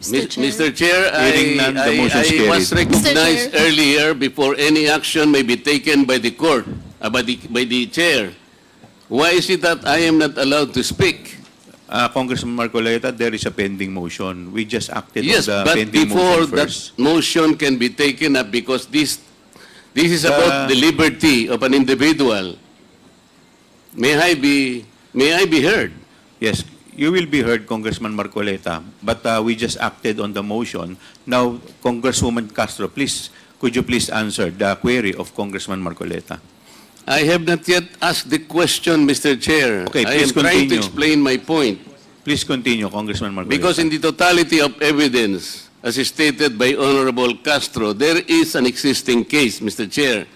Mr. Chair, Hearing none, the motion is I was carried. recognized earlier before any action may be taken by the court, by the chair. Why is it that I am not allowed to speak? Congressman Marcoleta, there is a pending motion. We just acted Yes, on the but pending before motion that first. motion can be taken up, because this is about the liberty of an individual. May I be heard? Yes, you will be heard, Congressman Marcoleta, but we just acted on the motion. Now, Congresswoman Castro, please, could you please answer the query of Congressman Marcoleta? I have not yet asked the question, Mr. Chair. Okay, I am please trying to continue. explain my point. Please continue, Congressman Marcoleta. Because in the totality of evidence, as stated by Honorable Castro, there is an existing case, Mr. Chair.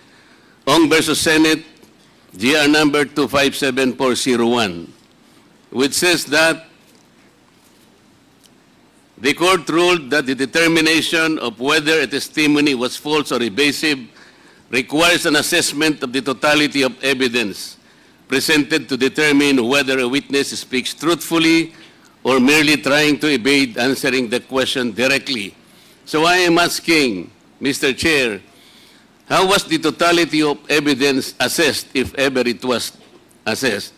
Ong versus Senate, GR number 257401, which says that the court ruled that the determination of whether a testimony was false or evasive requires an assessment of the totality of evidence presented to determine whether a witness speaks truthfully or merely trying to evade answering the question directly. So I am asking, Mr. Chair, how was the totality of evidence assessed, if ever it was assessed?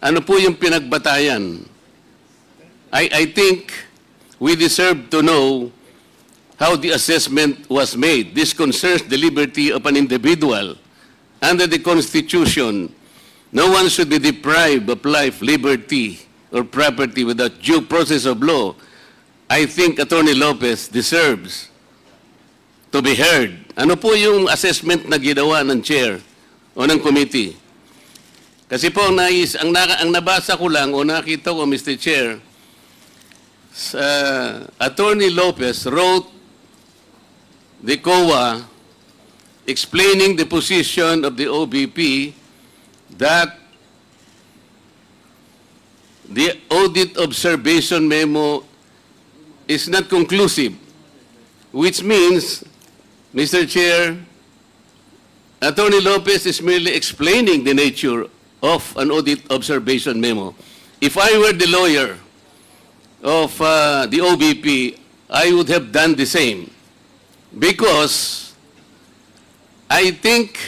Ano po yung pinagbatayan? I think we deserve to know how the assessment was made. This concerns the liberty of an individual. Under the Constitution, no one should be deprived of life, liberty, or property without due process of law. I think Attorney Lopez deserves to be heard. Ano po yung assessment na ginawa ng chair o ng committee? Kasi po, ang nabasa ko lang o nakita ko, Mr. Chair, Attorney Lopez wrote the COA explaining the position of the OBP that the audit observation memo is not conclusive, which means, Mr. Chair, Attorney Lopez is merely explaining the nature of an audit observation memo. If I were the lawyer of the OBP, I would have done the same, because I think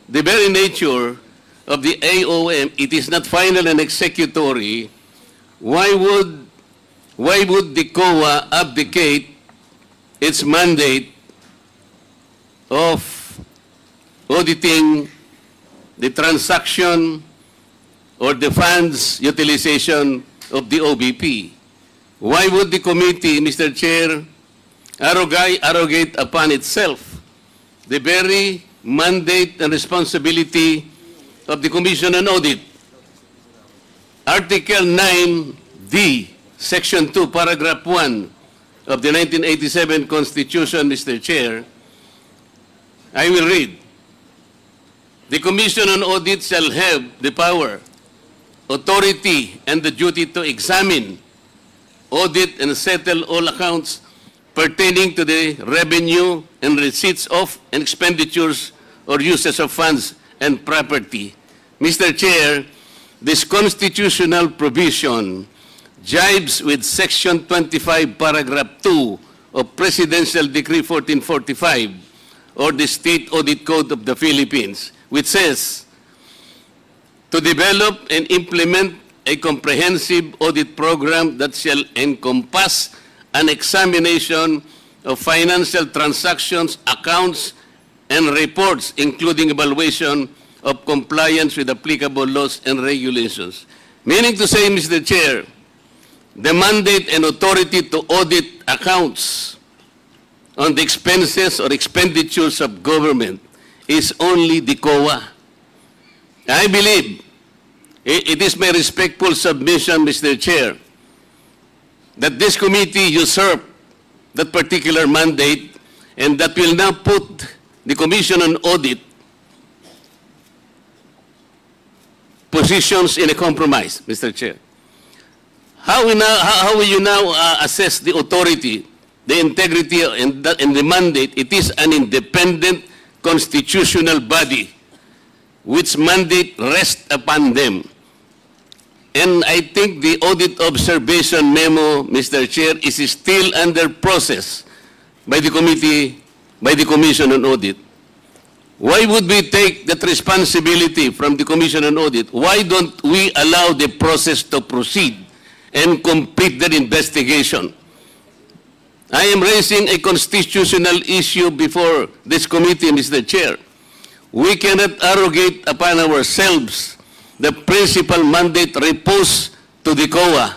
the very nature of the AOM, it is not final and executory. Why would the COA abdicate its mandate of auditing the transaction or the funds utilization of the OBP? Why would the committee, Mr. Chair, arrogate upon itself the very mandate and responsibility of the Commission on Audit? Article 9D, Section 2, Paragraph 1 of the 1987 Constitution, Mr. Chair, I will read. The Commission on Audit shall have the power, authority, and the duty to examine, audit, and settle all accounts pertaining to the revenue and receipts of and expenditures or uses of funds and property. Mr. Chair, this constitutional provision jibes with Section 25, Paragraph 2 of Presidential Decree 1445 or the State Audit Code of the Philippines, which says, to develop and implement a comprehensive audit program that shall encompass an examination of financial transactions, accounts, and reports, including evaluation of compliance with applicable laws and regulations. Meaning to say, Mr. Chair, the mandate and authority to audit accounts on the expenses or expenditures of government is only the COA. I believe it is my respectful submission, Mr. Chair, that this committee usurped that particular mandate and that will now put the Commission on Audit positions in a compromise, Mr. Chair. How will you now assess the authority, the integrity, and the mandate? It is an independent constitutional body which mandate rests upon them. And I think the audit observation memo, Mr. Chair, is still under process by the committee, by the Commission on Audit. Why would we take that responsibility from the Commission on Audit? Why don't we allow the process to proceed and complete that investigation? I am raising a constitutional issue before this committee, Mr. Chair. We cannot arrogate upon ourselves the principal mandate reposed to the COA.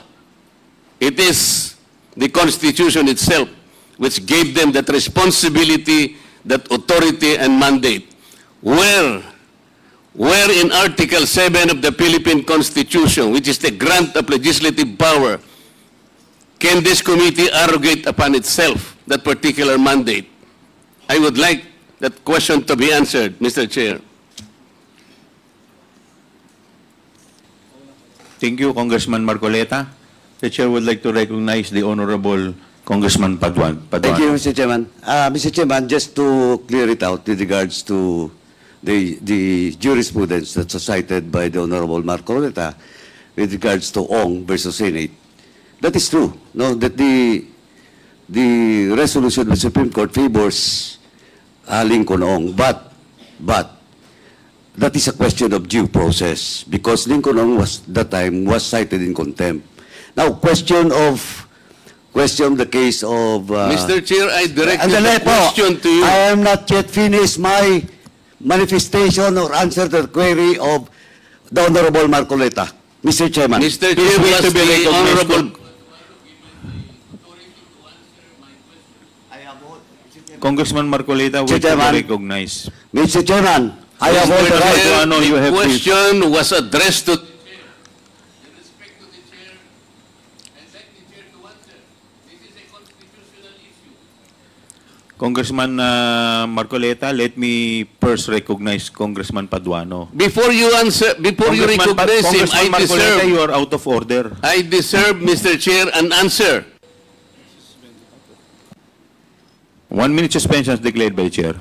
It is the Constitution itself which gave them that responsibility, that authority and mandate. Where in Article 7 of the Philippine Constitution, which is the grant of legislative power, can this committee arrogate upon itself that particular mandate? I would like that question to be answered, Mr. Chair. Thank you, Congressman Marcoleta. The chair would like to recognize the Honorable Congressman Paduan. Thank you, Mr. Chairman. Mr. Chairman, just to clear it out with regards to the jurisprudence that's cited by the Honorable Marcoleta with regards to Ong versus Senate, that is true. No, that the resolution of the Supreme Court favors Lincoln Ong, but that is a question of due process because Lincoln Ong was that time was cited in contempt. Now, question the case of Mr. Chair, I directed Andale the po, question to you. I am not yet finished my manifestation or answer to the query of the Honorable Marcoleta. Mr. Chairman. Mr. Please Chair, wait was to be the recognized. Honorable... Congressman Marcoleta will Mr. Chairman. be recognized. Mr. Chairman, I have all the Mr. right. Chair, Paduano, you the have question was addressed to... In respect to the chair, I'd like the chair to answer. This is a constitutional issue. Congressman Marcoleta, let me first recognize Congressman Paduano. Before you answer, before you recognize him, Congressman Marcoleta, you are out of order. I deserve, Mr. Chair, an answer. 1 minute suspension is declared by the chair.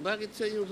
Bakit sa'yo?